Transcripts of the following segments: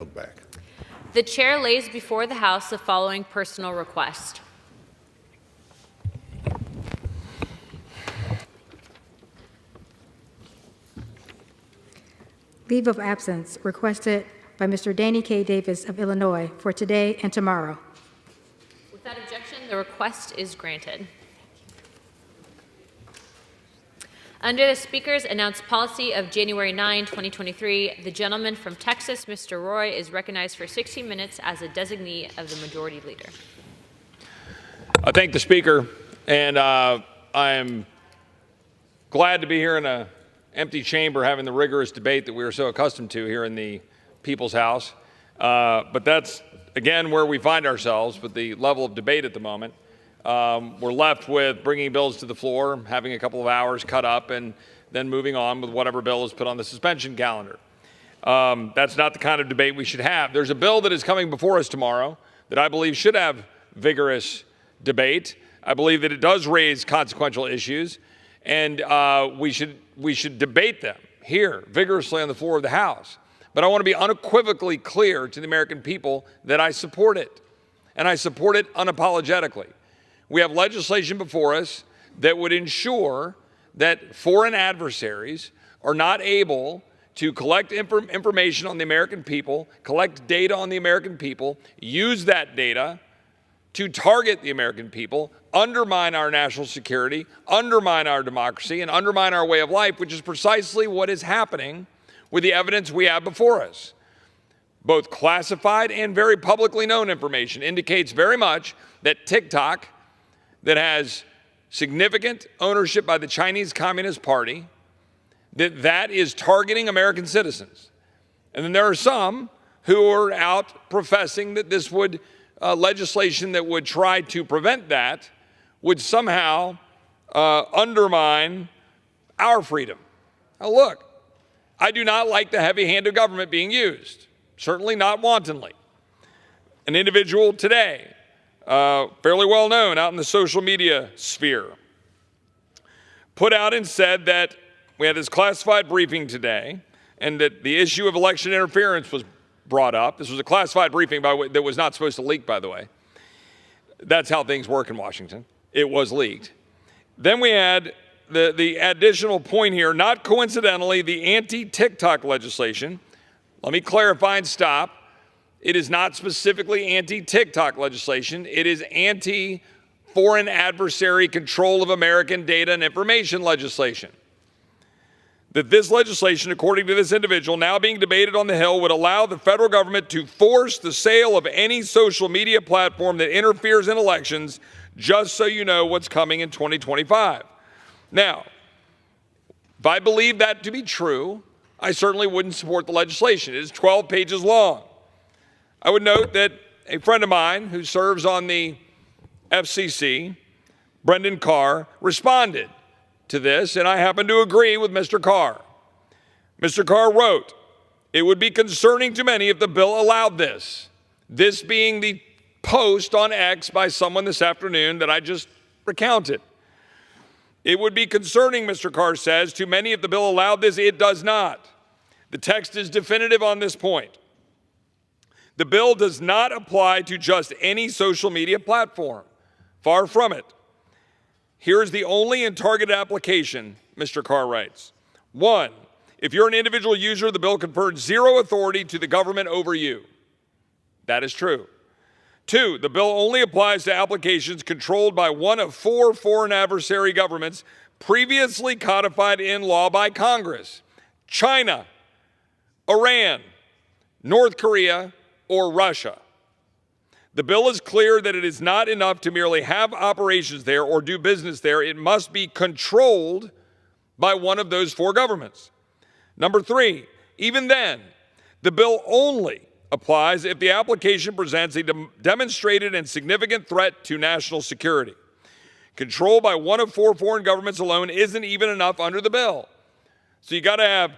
Back. The chair lays before the House the following personal request. Leave of absence requested by Mr. Danny K. Davis of Illinois for today and tomorrow. Without objection, the request is granted. Under the Speaker's announced policy of January 9, 2023, the gentleman from Texas, Mr. Roy, is recognized for 16 minutes as a designee of the Majority Leader. I thank the Speaker, and I am glad to be here in an empty chamber having the rigorous debate that we are so accustomed to here in the People's House. But that's, again, where we find ourselves with the level of debate at the moment. We're left with bringing bills to the floor, having a couple of hours cut up, and then moving on with whatever bill is put on the suspension calendar. That's not the kind of debate we should have. There's a bill that is coming before us tomorrow that I believe should have vigorous debate. I believe that it does raise consequential issues, and we should debate them here vigorously on the floor of the House. But I want to be unequivocally clear to the American people that I support it, and I support it unapologetically. We have legislation before us that would ensure that foreign adversaries are not able to collect information on the American people, collect data on the American people, use that data to target the American people, undermine our national security, undermine our democracy, and undermine our way of life, which is precisely what is happening with the evidence we have before us. Both classified and very publicly known information indicates very much that TikTok, that has significant ownership by the Chinese Communist Party, that is targeting American citizens. And then there are some who are out professing that this would, legislation that would try to prevent that would somehow undermine our freedom. Now look, I do not like the heavy hand of government being used, certainly not wantonly. An individual today, fairly well known out in the social media sphere, put out and said that we had this classified briefing today and that the issue of election interference was brought up. This was a classified briefing that was not supposed to leak, by the way. That's how things work in Washington. It was leaked. Then we had the additional point here, not coincidentally, the anti-TikTok legislation. Let me clarify and stop. It is not specifically anti-TikTok legislation. It is anti-foreign adversary control of American data and information legislation. That this legislation, according to this individual, now being debated on the Hill, would allow the federal government to force the sale of any social media platform that interferes in elections, just so you know what's coming in 2025. Now, if I believe that to be true, I certainly wouldn't support the legislation. It is 12 pages long. I would note that a friend of mine who serves on the FCC, Brendan Carr, responded to this, and I happen to agree with Mr. Carr. Mr. Carr wrote, "It would be concerning to many if the bill allowed this." This being the post on X by someone this afternoon that I just recounted. It would be concerning, Mr. Carr says, to many if the bill allowed this. It does not. The text is definitive on this point. The bill does not apply to just any social media platform. Far from it. Here is the only and targeted application, Mr. Carr writes. 1, if you're an individual user, the bill confers zero authority to the government over you. That is true. 2, the bill only applies to applications controlled by one of 4 foreign adversary governments previously codified in law by Congress: China, Iran, North Korea, or Russia. The bill is clear that it is not enough to merely have operations there or do business there. It must be controlled by one of those 4 governments. Number 3, even then, the bill only applies if the application presents a demonstrated and significant threat to national security. Control by one of 4 foreign governments alone isn't even enough under the bill. So you got to have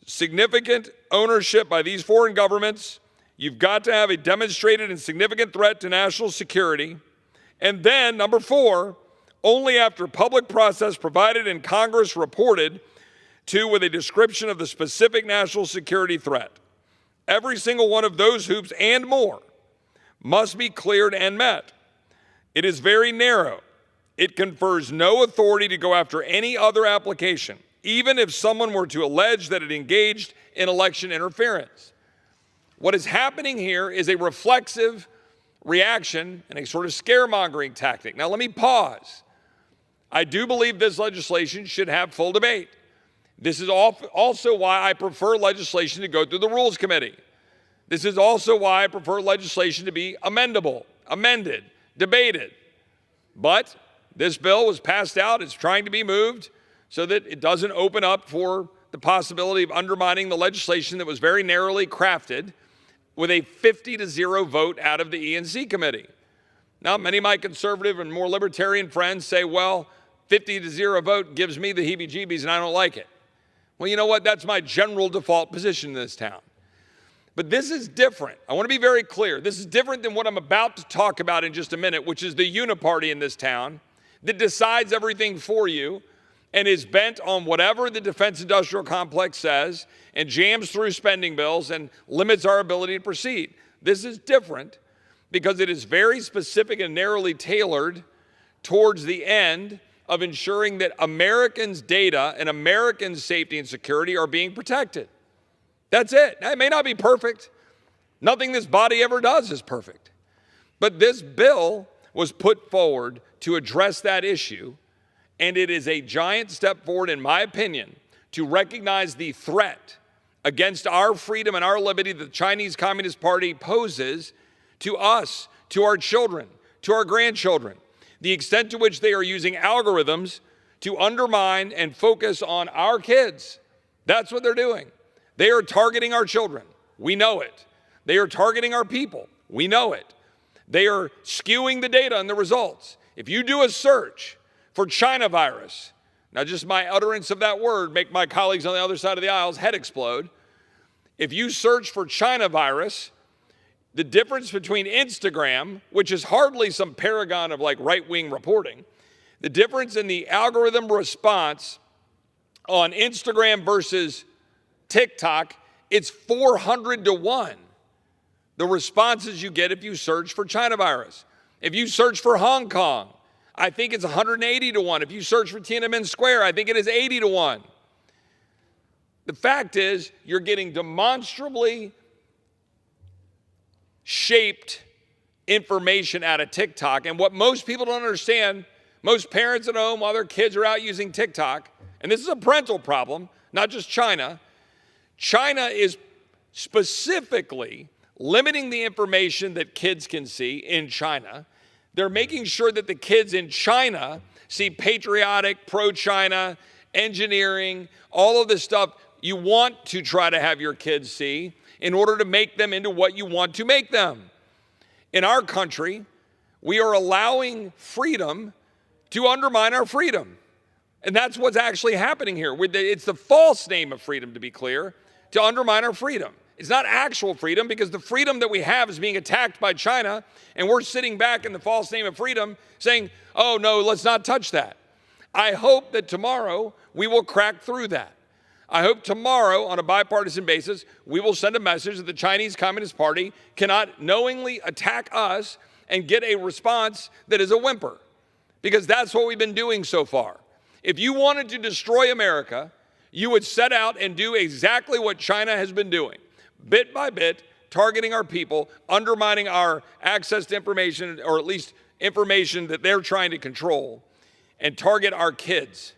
significant ownership by these foreign governments. You've got to have a demonstrated and significant threat to national security. And then, number 4, only after public process provided in Congress reported to with a description of the specific national security threat. Every single one of those hoops and more must be cleared and met. It is very narrow. It confers no authority to go after any other application, even if someone were to allege that it engaged in election interference. What is happening here is a reflexive reaction and a sort of scaremongering tactic. Now, let me pause. I do believe this legislation should have full debate. This is also why I prefer legislation to go through the Rules Committee. This is also why I prefer legislation to be amendable, amended, debated. But this bill was passed out. It's trying to be moved so that it doesn't open up for the possibility of undermining the legislation that was very narrowly crafted with a 50-0 vote out of the E&C committee. Now, many of my conservative and more libertarian friends say, well, 50-0 vote gives me the heebie-jeebies and I don't like it. Well, you know what? That's my general default position in this town. But this is different. I want to be very clear. This is different than what I'm about to talk about in just a minute, which is the uniparty in this town that decides everything for you and is bent on whatever the defense industrial complex says and jams through spending bills and limits our ability to proceed. This is different because it is very specific and narrowly tailored towards the end of ensuring that Americans' data and Americans' safety and security are being protected. That's it. Now, it may not be perfect. Nothing this body ever does is perfect. But this bill was put forward to address that issue, and it is a giant step forward, in my opinion, to recognize the threat against our freedom and our liberty that the Chinese Communist Party poses to us, to our children, to our grandchildren, the extent to which they are using algorithms to undermine and focus on our kids. That's what they're doing. They are targeting our children. We know it. They are targeting our people. We know it. They are skewing the data and the results. If you do a search for China virus, now just my utterance of that word make my colleagues on the other side of the aisle's head explode. If you search for China virus, the difference between Instagram, which is hardly some paragon of like right-wing reporting, the difference in the algorithm response on Instagram versus TikTok, it's 400 to 1. The responses you get if you search for China virus. If you search for Hong Kong, I think it's 180 to 1. If you search for Tiananmen Square, I think it is 80 to 1. The fact is, you're getting demonstrably shaped information out of TikTok. And what most people don't understand, most parents at home while their kids are out using TikTok, and this is a parental problem, not just China, China is specifically limiting the information that kids can see in China. They're making sure that the kids in China see patriotic, pro-China, engineering, all of this stuff you want to try to have your kids see in order to make them into what you want to make them. In our country, we are allowing freedom to undermine our freedom. And that's what's actually happening here. It's the false name of freedom, to be clear, to undermine our freedom. It's not actual freedom because the freedom that we have is being attacked by China, and we're sitting back in the false name of freedom saying, oh, no, let's not touch that. I hope that tomorrow we will crack through that. I hope tomorrow, on a bipartisan basis, we will send a message that the Chinese Communist Party cannot knowingly attack us and get a response that is a whimper, because that's what we've been doing so far. If you wanted to destroy America, you would set out and do exactly what China has been doing, bit by bit, targeting our people, undermining our access to information, or at least information that they're trying to control, and target our kids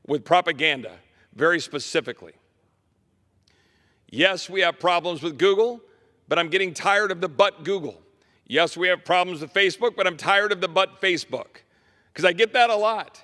with propaganda very specifically. Yes, we have problems with Google, but I'm getting tired of the but Google. Yes, we have problems with Facebook, but I'm tired of the but Facebook, because I get that a lot.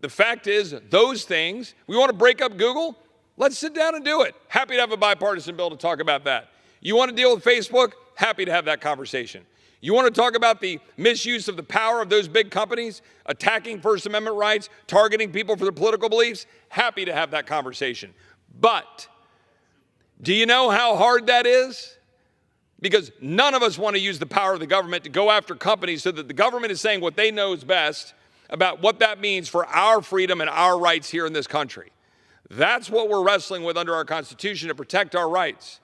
The fact is, those things, we want to break up Google? Let's sit down and do it. Happy to have a bipartisan bill to talk about that. You want to deal with Facebook? Happy to have that conversation. You want to talk about the misuse of the power of those big companies, attacking First Amendment rights, targeting people for their political beliefs? Happy to have that conversation. But do you know how hard that is? Because none of us want to use the power of the government to go after companies so that the government is saying what they know is best about what that means for our freedom and our rights here in this country. That's what we're wrestling with under our Constitution, to protect our rights.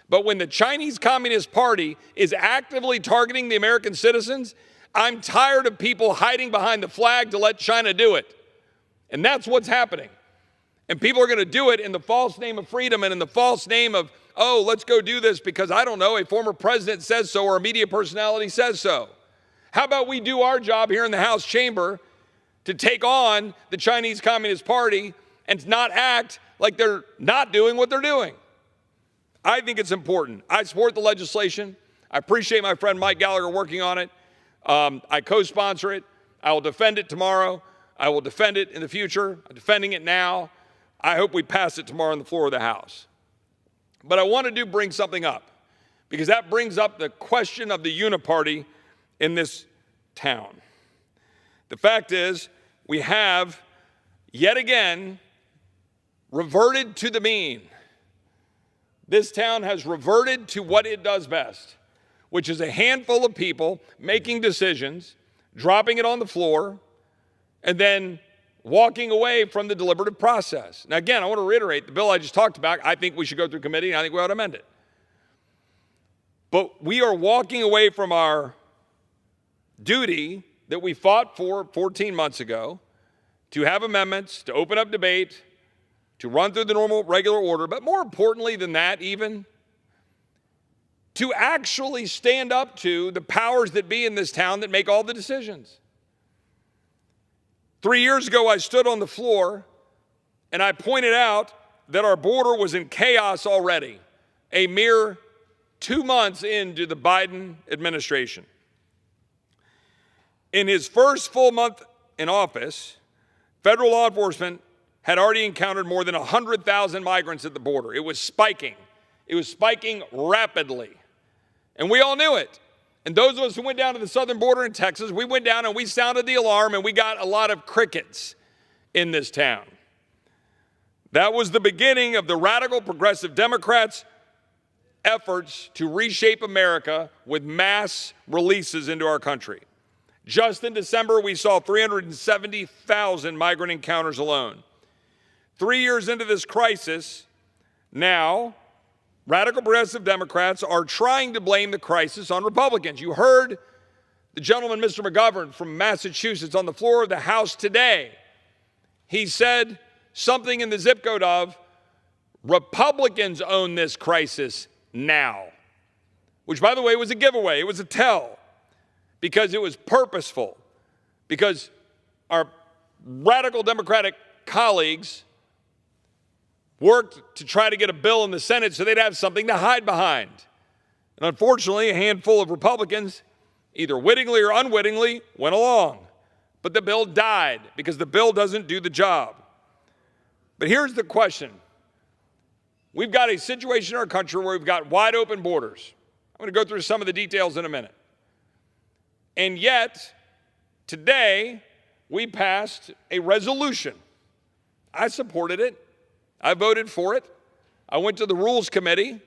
But when the Chinese Communist Party is actively targeting the American citizens, I'm tired of people hiding behind the flag to let China do it. And that's what's happening. And people are going to do it in the false name of freedom and in the false name of, oh, let's go do this because, I don't know, a former president says so or a media personality says so. How about we do our job here in the House chamber to take on the Chinese Communist Party and not act like they're not doing what they're doing? I think it's important. I support the legislation. I appreciate my friend Mike Gallagher working on it. I co-sponsor it. I will defend it tomorrow. I will defend it in the future. I'm defending it now. I hope we pass it tomorrow on the floor of the House. But I want to bring something up, because that brings up the question of the uniparty in this town. The fact is, we have yet again reverted to the mean. This town has reverted to what it does best, which is a handful of people making decisions, dropping it on the floor, and then walking away from the deliberative process. Now, again, I want to reiterate, the bill I just talked about, I think we should go through committee, and I think we ought to amend it. But we are walking away from our duty that we fought for 14 months ago to have amendments, to open up debate, to run through the normal, regular order, but more importantly than that even, to actually stand up to the powers that be in this town that make all the decisions. 3 years ago, I stood on the floor and I pointed out that our border was in chaos already, a mere 2 months into the Biden administration. In his first full month in office, federal law enforcement had already encountered more than 100,000 migrants at the border. It was spiking. It was spiking rapidly. And we all knew it. And those of us who went down to the southern border in Texas, we went down and we sounded the alarm, and we got a lot of crickets in this town. That was the beginning of the radical progressive Democrats' efforts to reshape America with mass releases into our country. Just in December, we saw 370,000 migrant encounters alone. 3 years into this crisis, now, radical progressive Democrats are trying to blame the crisis on Republicans. You heard the gentleman, Mr. McGovern from Massachusetts, on the floor of the House today. He said something in the zip code of, Republicans own this crisis now, which, by the way, was a giveaway. It was a tell, because it was purposeful, because our radical Democratic colleagues worked to try to get a bill in the Senate so they'd have something to hide behind. And unfortunately, a handful of Republicans, either wittingly or unwittingly, went along. But the bill died because the bill doesn't do the job. But here's the question. We've got a situation in our country where we've got wide open borders. I'm going to go through some of the details in a minute. And yet, today, we passed a resolution. I supported it. I voted for it. I went to the Rules Committee,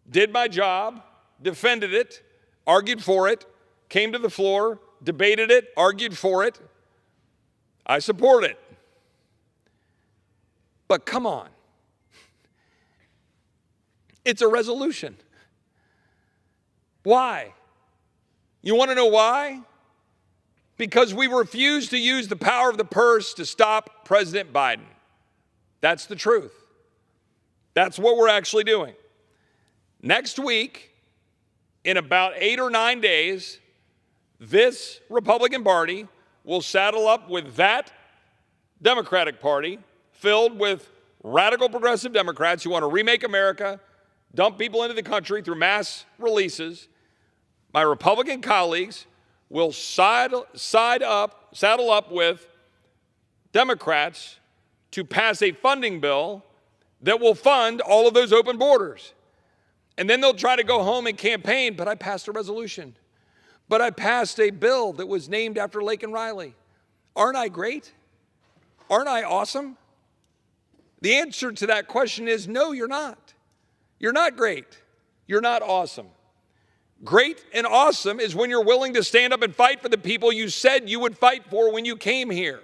did my job, defended it, argued for it, came to the floor, debated it, argued for it. I support it. But come on. It's a resolution. Why? You want to know why? Because we refuse to use the power of the purse to stop President Biden. That's the truth. That's what we're actually doing. Next week, in about 8 or 9 days, this Republican Party will saddle up with that Democratic Party filled with radical progressive Democrats who want to remake America, dump people into the country through mass releases. My Republican colleagues will saddle up with Democrats to pass a funding bill that will fund all of those open borders. And then they'll try to go home and campaign, but I passed a resolution. But I passed a bill that was named after Laken Riley. Aren't I great? Aren't I awesome? The answer to that question is no, you're not. You're not great. You're not awesome. Great and awesome is when you're willing to stand up and fight for the people you said you would fight for when you came here.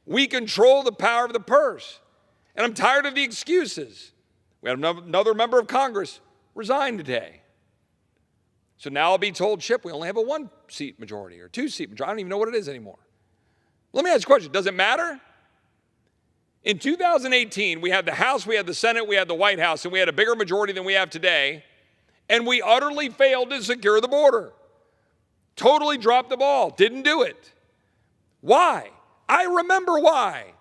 We control the power of the purse. And I'm tired of the excuses. We had another member of Congress resign today. So now I'll be told, Chip, we only have a 1-seat majority or 2-seat majority. I don't even know what it is anymore. Let me ask you a question. Does it matter? In 2018, we had the House, we had the Senate, we had the White House, and we had a bigger majority than we have today, and we utterly failed to secure the border. Totally dropped the ball, didn't do it. Why? I remember why.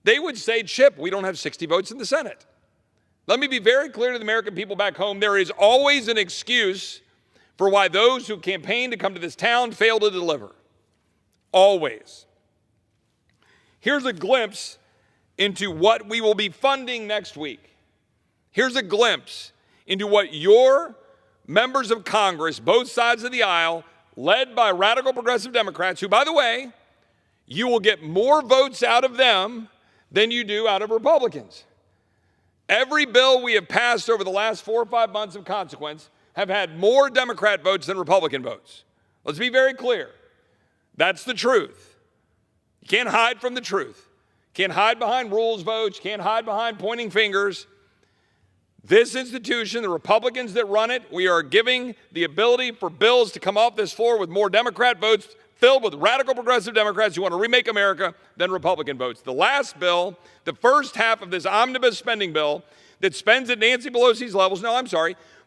They would say, Chip, we don't have 60 votes in the Senate. Let me be very clear to the American people back home. There is always an excuse for why those who campaign to come to this town fail to deliver. Always. Here's a glimpse into what we will be funding next week. Here's a glimpse into what your members of Congress, both sides of the aisle, led by radical progressive Democrats, who, by the way, you will get more votes out of them than you do out of Republicans. Every bill we have passed over the last 4 or 5 months of consequence have had more Democrat votes than Republican votes. Let's be very clear. That's the truth. You can't hide from the truth. You can't hide behind rules votes. You can't hide behind pointing fingers. This institution, the Republicans that run it, we are giving the ability for bills to come off this floor with more Democrat votes filled with radical progressive Democrats who want to remake America than Republican votes. The last bill, the first half of this omnibus spending bill that spends at Nancy Pelosi's levels,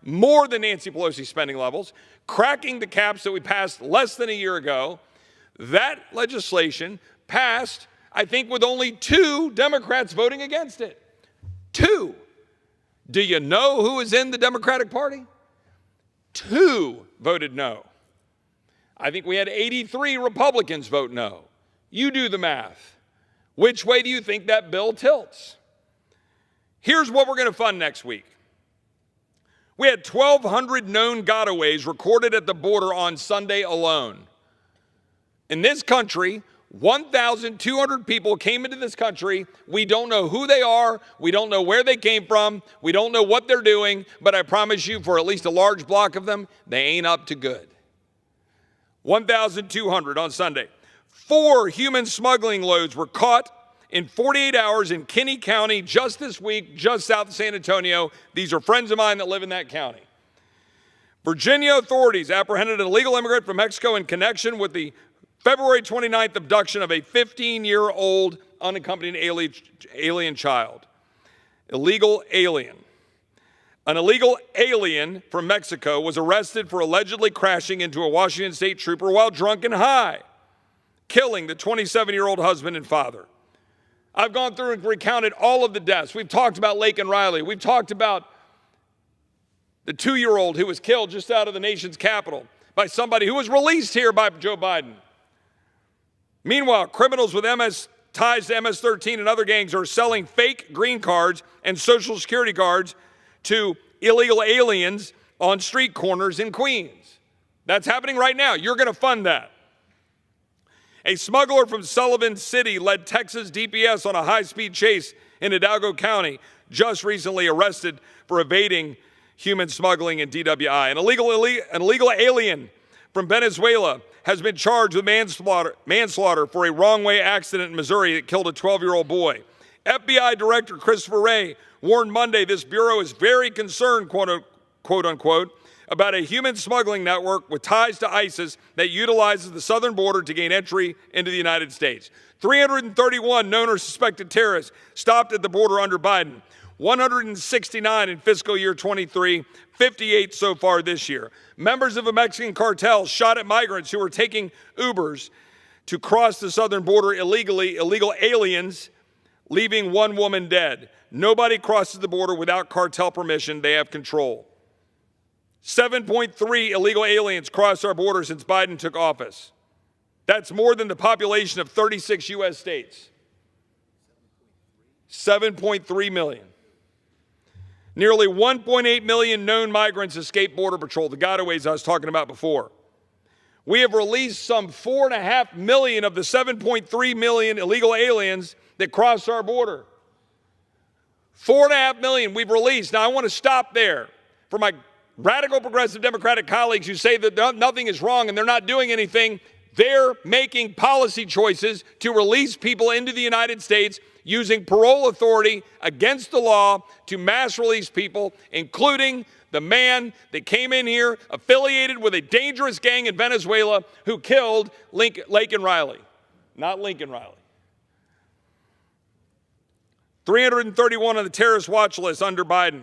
more than Nancy Pelosi's spending levels, cracking the caps that we passed less than a year ago, that legislation passed, I think, with only 2 Democrats voting against it. 2. Do you know who is in the Democratic Party? 2 voted no. I think we had 83 Republicans vote no. You do the math. Which way do you think that bill tilts? Here's what we're going to fund next week. We had 1,200 known gotaways recorded at the border on Sunday alone. In this country, 1,200 people came into this country. We don't know who they are. We don't know where they came from. We don't know what they're doing. But I promise you, for at least a large block of them, they ain't up to good. 1,200 on Sunday. 4 human smuggling loads were caught in 48 hours in Kinney County just this week, just south of San Antonio. These are friends of mine that live in that county. Virginia authorities apprehended an illegal immigrant from Mexico in connection with the February 29th abduction of a 15-year-old unaccompanied alien child. Illegal alien. An illegal alien from Mexico was arrested for allegedly crashing into a Washington State trooper while drunk and high, killing the 27-year-old husband and father. I've gone through and recounted all of the deaths. We've talked about Lake and Riley. We've talked about the 2-year-old who was killed just out of the nation's capital by somebody who was released here by Joe Biden. Meanwhile, criminals with ties to MS-13 and other gangs are selling fake green cards and Social Security cards to illegal aliens on street corners in Queens. That's happening right now. You're going to fund that. A smuggler from Sullivan City led Texas DPS on a high-speed chase in Hidalgo County, just recently arrested for evading human smuggling and DWI. An illegal alien from Venezuela has been charged with manslaughter for a wrong-way accident in Missouri that killed a 12-year-old boy. FBI Director Christopher Wray warned Monday this bureau is very concerned, quote unquote, about a human smuggling network with ties to ISIS that utilizes the southern border to gain entry into the United States. 331 known or suspected terrorists stopped at the border under Biden. 169 in fiscal year 23, 58 so far this year. Members of a Mexican cartel shot at migrants who were taking Ubers to cross the southern border illegally, illegal aliens, leaving 1 woman dead. Nobody crosses the border without cartel permission. They have control. 7.3 illegal aliens crossed our border since Biden took office. That's more than the population of 36 U.S. states. 7.3 million. Nearly 1.8 million known migrants escaped Border Patrol, the gotaways I was talking about before. We have released some 4.5 million of the 7.3 million illegal aliens that crossed our border. 4.5 million we've released. Now, I want to stop there for my radical progressive Democratic colleagues who say that nothing is wrong and they're not doing anything. They're making policy choices to release people into the United States using parole authority against the law to mass release people, including the man that came in here affiliated with a dangerous gang in Venezuela who killed Laken Riley, not Lincoln Riley. 331 on the terrorist watch list under Biden.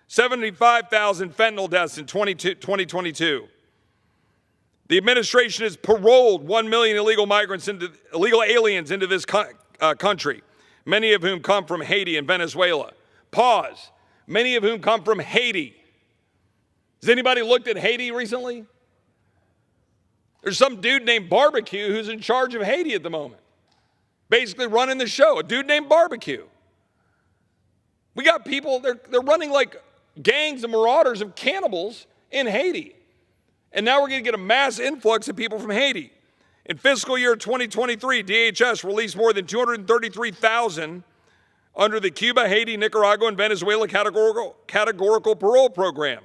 75,000 fentanyl deaths in 2022. The administration has paroled 1 million illegal aliens into this country, many of whom come from Haiti and Venezuela. Pause. Many of whom come from Haiti. Has anybody looked at Haiti recently? There's some dude named Barbecue who's in charge of Haiti at the moment, basically running the show, a dude named Barbecue. We got people, they're running like gangs of marauders of cannibals in Haiti. And now we're going to get a mass influx of people from Haiti. In fiscal year 2023, DHS released more than 233,000 under the Cuba, Haiti, Nicaragua, and Venezuela categorical parole program.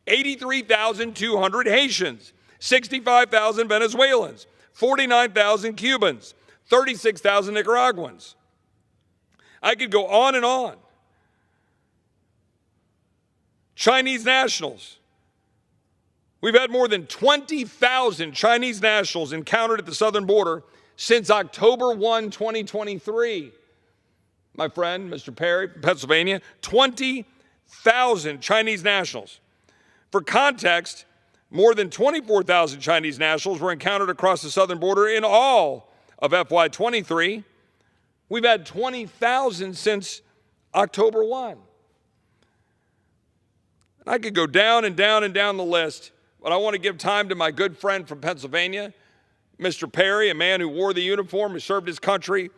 83,200 Haitians, 65,000 Venezuelans, 49,000 Cubans, 36,000 Nicaraguans. I could go on and on. Chinese nationals. We've had more than 20,000 Chinese nationals encountered at the southern border since October 1, 2023. My friend, Mr. Perry from Pennsylvania, 20,000 Chinese nationals. For context, more than 24,000 Chinese nationals were encountered across the southern border in all of FY23. We've had 20,000 since October 1. I could go down and down and down the list, but I want to give time to my good friend from Pennsylvania, Mr. Perry, a man who wore the uniform, who served his country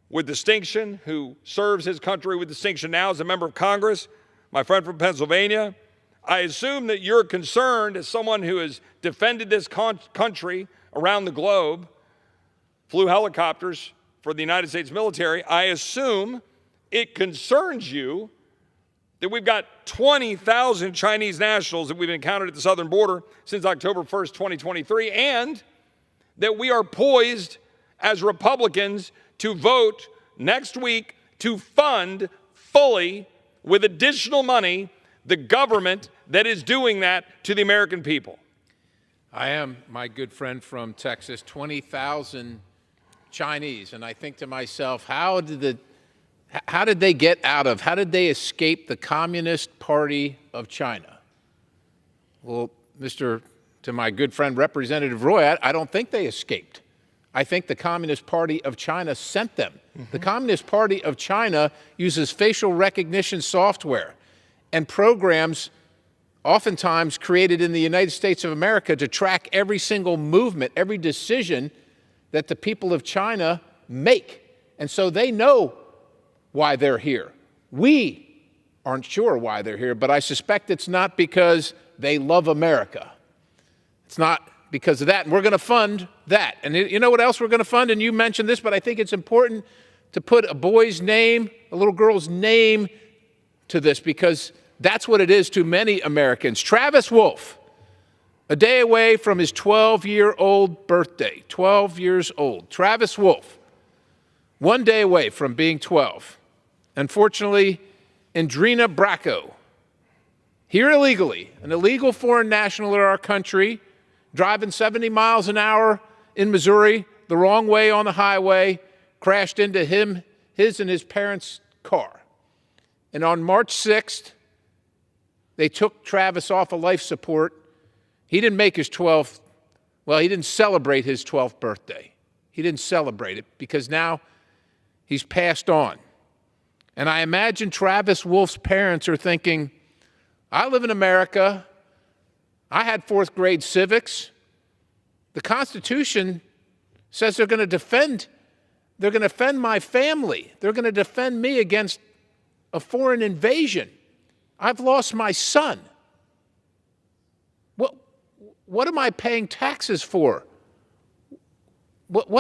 with distinction, who serves his country with distinction now as a member of Congress, my friend from Pennsylvania. I assume that you're concerned, as someone who has defended this country around the globe, flew helicopters for the United States military, I assume it concerns you that we've got 20,000 Chinese nationals that we've encountered at the southern border since October 1st, 2023, and that we are poised as Republicans to vote next week to fund fully, with additional money, the government that is doing that to the American people. I am, my good friend from Texas, 20,000 Chinese, and I think to myself, how did they escape the Communist Party of China? Well, to my good friend Representative Roy, I don't think they escaped. I think the Communist Party of China sent them. The Communist Party of China uses facial recognition software and programs oftentimes created in the United States of America to track every single movement, every decision that the people of China make. And so they know why they're here. We aren't sure why they're here, but I suspect it's not because they love America. It's not because of that, and we're going to fund that. And you know what else we're going to fund? And you mentioned this, but I think it's important to put a boy's name, a little girl's name to this, because that's what it is to many Americans. Travis Wolf, a day away from his 12-year-old birthday, 12 years old. Travis Wolf, one day away from being 12. Unfortunately, Andrina Bracco, here illegally, an illegal foreign national in our country, driving 70 miles an hour in Missouri, the wrong way on the highway, crashed into his and his parents' car. And on March 6th, they took Travis off of life support. He didn't make his 12th, well, he didn't celebrate his 12th birthday. He didn't celebrate it because now he's passed on. And I imagine Travis Wolf's parents are thinking, I live in America. I had fourth grade civics. The Constitution says they're going to defend my family. They're going to defend me against a foreign invasion. I've lost my son. What am I paying taxes for? What